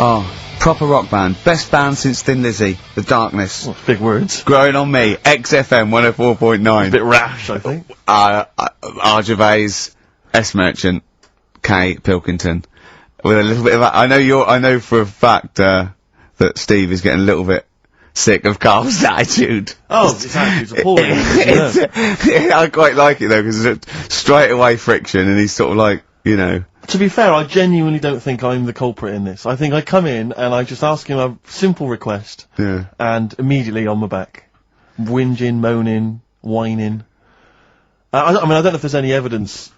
Oh, proper rock band. Best band since Thin Lizzy. The Darkness. Oh, big words. Growing on Me. XFM 104.9. A bit rash, I think. R. Gervais, S. Merchant, K. Pilkington. With a little bit of I know for a fact, that Steve is getting a little bit sick of Carl's attitude. Oh, his attitude's appalling. Yeah. I quite like it though, because it's straight away friction, and he's sort of like, you know. To be fair, I genuinely don't think I'm the culprit in this. I think I come in and I just ask him a simple request. Yeah. And immediately on my back. Whinging, moaning, whining. I mean, I don't know if there's any evidence.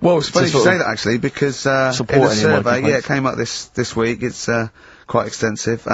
Well, it's funny you say that actually, because in a survey, it came up this week. It's quite extensive.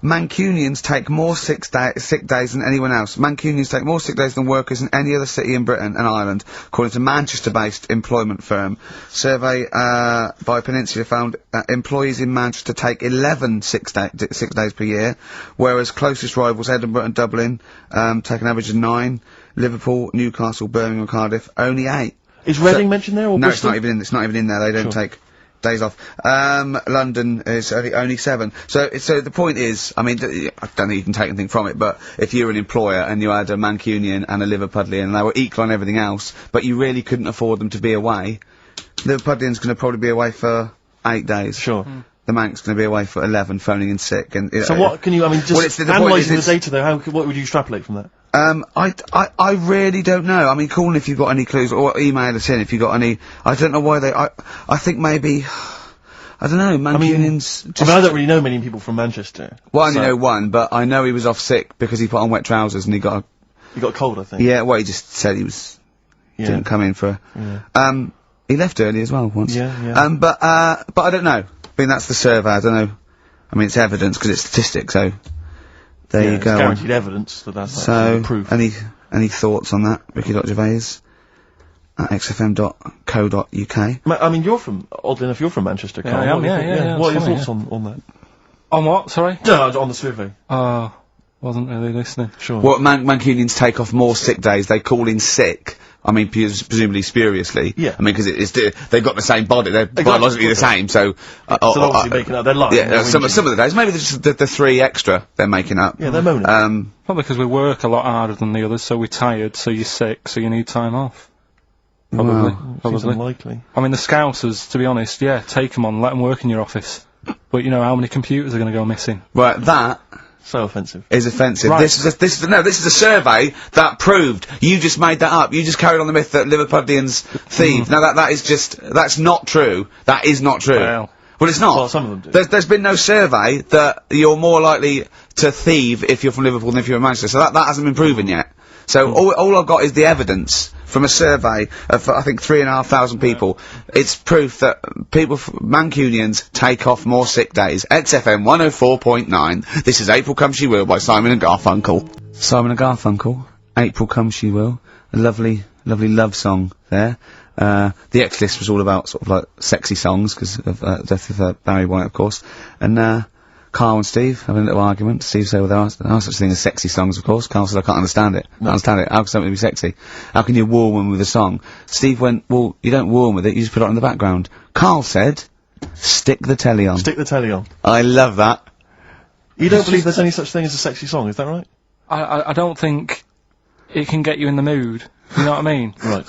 Mancunians take more sick days than anyone else. Mancunians take more sick days than workers in any other city in Britain and Ireland, according to Manchester-based employment firm. Survey by Peninsula found employees in Manchester take 11 sick days per year, whereas closest rivals Edinburgh and Dublin take an average of 9. Liverpool, Newcastle, Birmingham, and Cardiff only 8. Is Reading mentioned there, or no, Bristol? it's not even in there. They don't take days off. London is only 7. So the point is, I mean, I don't think you can take anything from it, but if you're an employer and you had a Mancunian and a Liverpudlian and they were equal on everything else, but you really couldn't afford them to be away, Liverpudlian's going to probably be away for 8 days. Sure. The Manc's going to be away for 11, phoning in sick. And so what can you? I mean, just analysing the data though. What would you extrapolate from that? I really don't know. I mean, call in if you've got any clues, or email us in if you've got any. I don't know why I think maybe. I don't know, Mancunians I don't really know many people from Manchester. Well, I only know one, but I know he was off sick because he put on wet trousers and he got a cold, I think. Yeah, well, he just said he was... didn't come in for... Yeah. He left early as well once. Yeah. But I don't know. I mean, that's the survey, I don't know. I mean, it's evidence because it's statistics, so... There you go. It's guaranteed evidence that that's proof. Any thoughts on that, Ricky.Gervais? At xfm.co.uk. I mean, oddly enough, you're from Manchester, Carl. Yeah, I am, yeah. What are your thoughts on that? On what, sorry? No, on the survey. Wasn't really listening. Sure. Well, Mancunians take off more sick days, they call in sick. I mean, presumably spuriously. Yeah. I mean, because they've got the same body, they're biologically the same, so... so they're obviously making up, they're lying. Yeah, some of the days, maybe just the 3 extra they're making up. Yeah, they're moaning. Probably because we work a lot harder than the others, so we're tired, so you're sick, so you need time off. Probably. Seems unlikely. I mean, the Scousers, to be honest, yeah, take them on, let them work in your office. But you know, how many computers are going to go missing? Right, that... So offensive. Is offensive. Right. This is a survey that proved. You just made that up. You just carried on the myth that Liverpudlians thieve. Now that's not true. That is not true. Well, it's not. Well, some of them do. There's been no survey that you're more likely to thieve if you're from Liverpool than if you're in Manchester. So that hasn't been proven yet. So all I've got is the evidence from a survey of, I think, 3,500 people. It's proof that Mancunians take off more sick days. XFM 104.9. This is April Come She Will by Simon and Garfunkel. Simon and Garfunkel, April Come She Will. A lovely love song there. The X-List was all about sort of like sexy songs, because of death of Barry White, of course. And Carl and Steve having a little argument. Steve said, well, there are such things as sexy songs, of course. Carl said, I can't understand it. No. How can something be sexy? How can you woo one with a song? Steve went, well, you don't woo one with it, you just put it on the background. Carl said, stick the telly on. Stick the telly on. I love that. You don't believe there's any such thing as a sexy song, is that right? I don't think it can get you in the mood. You know what I mean? Right.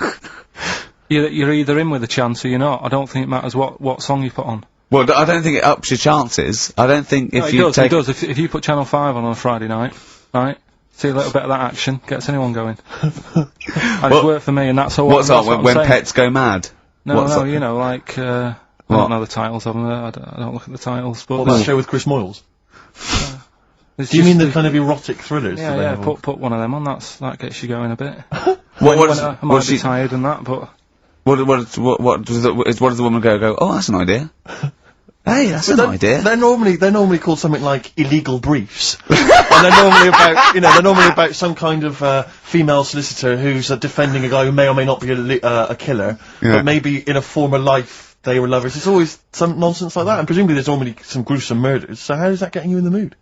You're either in with a chance or you're not. I don't think it matters what song you put on. Well, I don't think it ups your chances. I don't think if it does. If you put Channel 5 on a Friday night, right, see a little bit of that action, gets anyone going. And it's worked for me, and that's all. What's on when pets go mad? No, you know, like, I don't know the titles of them, I don't look at the titles, but... What, that show with Chris Moyles? Do you mean the kind of erotic thrillers? Yeah, put one of them on, that gets you going a bit. I might be tired and that, but... What does the woman go, oh, that's an idea. Hey, that's an idea. They're normally called something like illegal briefs. And they're normally about some kind of female solicitor who's defending a guy who may or may not be a killer, but maybe in a former life they were lovers. It's always some nonsense like that, and presumably there's normally some gruesome murders. So how is that getting you in the mood?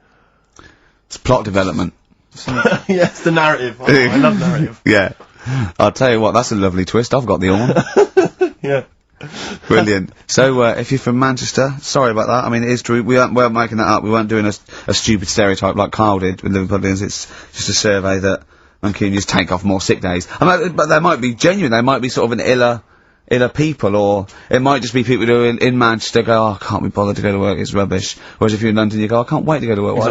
It's plot development. Yes, the narrative. Oh, I love narrative. Yeah. I'll tell you what, that's a lovely twist. I've got the horn. Yeah. Brilliant. So, if you're from Manchester, sorry about that. I mean, it is true. We weren't making that up. We weren't doing a stupid stereotype like Carl did with Liverpudlians. It's just a survey that Mancunians take off more sick days. But they might be genuine. They might be sort of an iller people, or it might just be people who are in Manchester go, oh, I can't be bothered to go to work, it's rubbish. Whereas if you're in London, you go, I can't wait to go to work. What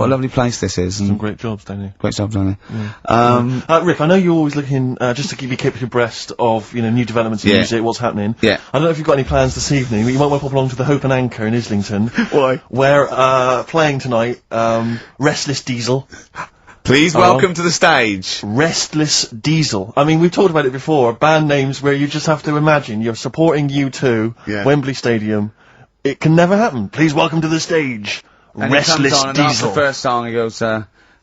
a lovely place this is. Some great jobs down here. Great jobs down there. Rick, I know you're always looking, just to keep you kept abreast of, new developments in music, what's happening. Yeah. I don't know if you've got any plans this evening, but you might want to pop along to the Hope and Anchor in Islington. Why? Where, playing tonight, Restless Diesel. Please welcome to the stage. Restless Diesel. I mean, we've talked about it before, band names where you just have to imagine you're supporting U2, Wembley Stadium. It can never happen. Please welcome to the stage, and Restless he comes on, Diesel. And after the first song he goes,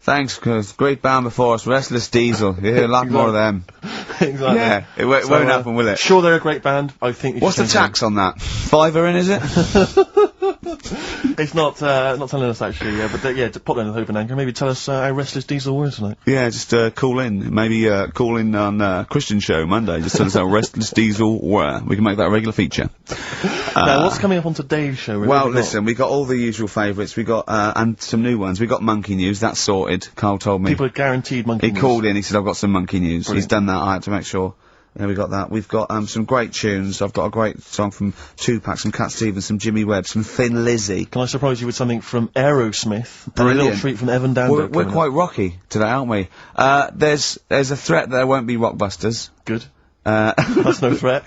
thanks, cause great band before us, Restless Diesel. You hear a lot more of them. Exactly. Yeah, it won't happen, will it? Sure, they're a great band. I think you What's the tax on that? £5 in, is it? It's not telling us actually, but pop down to the Hope and Anchor, maybe tell us how Restless Diesel were tonight. Yeah, just call in. Maybe call in on Christian Show Monday, just tell us how Restless Diesel were. We can make that a regular feature. Now, what's coming up on today's show? Well, listen, we got all the usual favourites. We got, and some new ones. We got Monkey News, that's sorted. Carl told me. People are guaranteed Monkey News. He called in, he said, I've got some Monkey News. Brilliant. He's done that, I had to make sure. Yeah, we got that. We've got some great tunes. I've got a great song from Tupac, some Cat Stevens, some Jimmy Webb, some Thin Lizzy. Can I surprise you with something from Aerosmith? Brilliant. And a little treat from Evan Dando. We're quite rocky today, aren't we? There's a threat that there won't be Rockbusters. Good. That's no threat.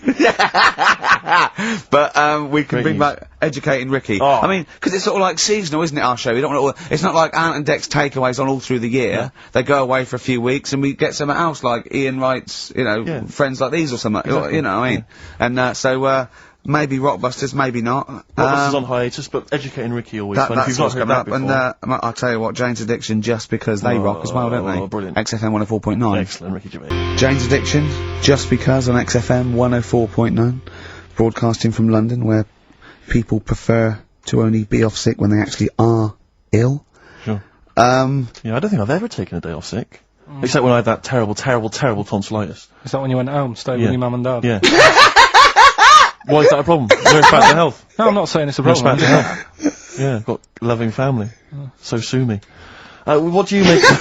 But we can bring back Educating Ricky. Oh. I mean, because it's sort of like seasonal, isn't it, our show? We don't want it's not like Ant and Dec's takeaways on all through the year. Yeah. They go away for a few weeks and we get something else, like Ian Wright's, Friends Like These or something. Exactly. You know what I mean? And so maybe Rockbusters, maybe not. Rockbusters on hiatus, but Educating Ricky always fun. That's If you've not what's heard coming that up. before. And I'll tell you what, Jane's Addiction, just because they rock as well, don't they? Oh, brilliant. XFM 104.9. Excellent, Ricky Gervais. Jane's Addiction, just because on XFM 104.9, broadcasting from London, where people prefer to only be off sick when they actually are ill. Sure. Yeah, I don't think I've ever taken a day off sick. Except when I had that terrible tonsillitis. Is that when you went home, stayed with your mum and dad? Yeah. Why is that a problem? Nurse back to health. No, I'm not saying it's a Nurse problem. back to health. Yeah, I've got loving family. So sue me. What do you make of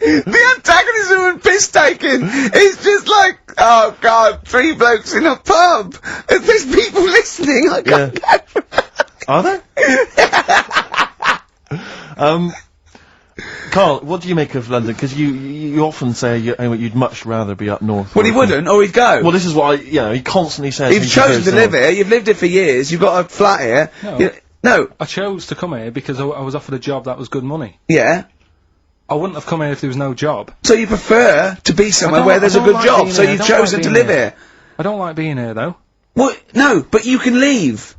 The antagonism and piss taking is just like, oh god, 3 blokes in a pub. If there's people listening, I can't go. Are there? Carl, what do you make of London? Because you often say you'd much rather be up north. Well, he wouldn't, or he'd go. Well, this is what he constantly says. You've chosen to live here, you've lived here for years, you've got a flat here. No. No. I chose to come here because I was offered a job that was good money. Yeah. I wouldn't have come here if there was no job. So you prefer to be somewhere where there's a good job, so you've chosen to live here. I don't like being here, though. Well, no, but you can leave.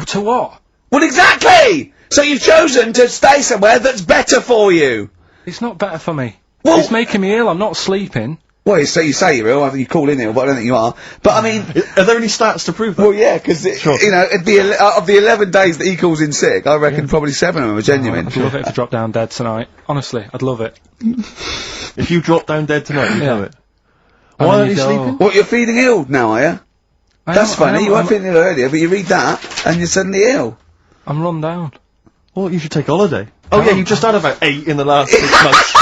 To what? Well, exactly! So you've chosen to stay somewhere that's better for you. It's not better for me. Well, it's making me ill, I'm not sleeping. Well, so you say you're ill, I think you call in ill, but I don't think you are. But I mean... Are there any stats to prove that? Well, yeah, because, it'd be of the 11 days that he calls in sick, I reckon probably 7 of them are genuine. I'd love it to drop down dead tonight. Honestly, I'd love it. If you drop down dead tonight, you know it. Why aren't you sleeping? What, you're feeling ill now, are you? That's funny, you weren't feeling ill earlier, but you read that, and you're suddenly ill. I'm run down. Well, you should take a holiday. Oh yeah, you just had about 8 in the last 6 months.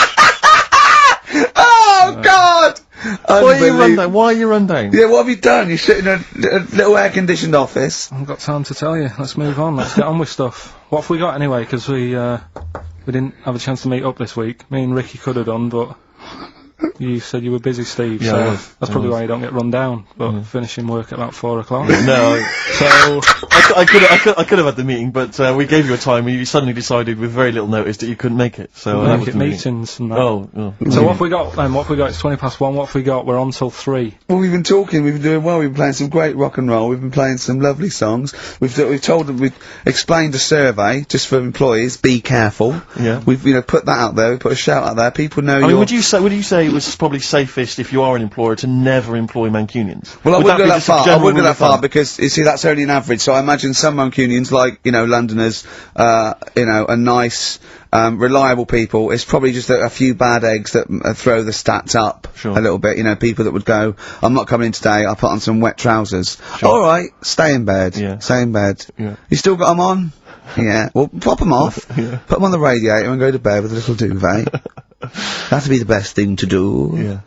Oh, God! Why are you run down? Yeah, what have you done? You sit in a little air-conditioned office. I haven't got time to tell you. Let's move on. Let's get on with stuff. What have we got anyway? Because we didn't have a chance to meet up this week. Me and Ricky could have done, but you said you were busy, Steve. Yeah, so that's probably why you don't get run down. But finishing work at about 4 o'clock. No. So I could have had the meeting, but we gave you a time, and you suddenly decided with very little notice that you couldn't make it. So that was the meetings and that. Oh. So what have we got then? What have we got? It's 1:20. What have we got? We're on till 3. Well, we've been talking. We've been doing well. We've been playing some great rock and roll. We've been playing some lovely songs. We've told them. We've explained a survey just for employees. Be careful. Yeah. We've put that out there. We put a shout out there. People know. I mean, would you say it was probably safest if you are an employer to never employ Mancunians. Well, I wouldn't go be that just a far. I general wouldn't go rule that of far thumb? because you see that's only an average. So I imagine some Mancunians, like Londoners, are nice, reliable people. It's probably just a few bad eggs that throw the stats up Sure. a little bit. People that would go, I'm not coming in today. I'll put on some wet trousers. Sure. All right, stay in bed. Yeah. Stay in bed. Yeah. You still got them on? Yeah. Well, pop them off. Yeah. Put them on the radiator and go to bed with a little duvet. That'd be the best thing to do. Yeah.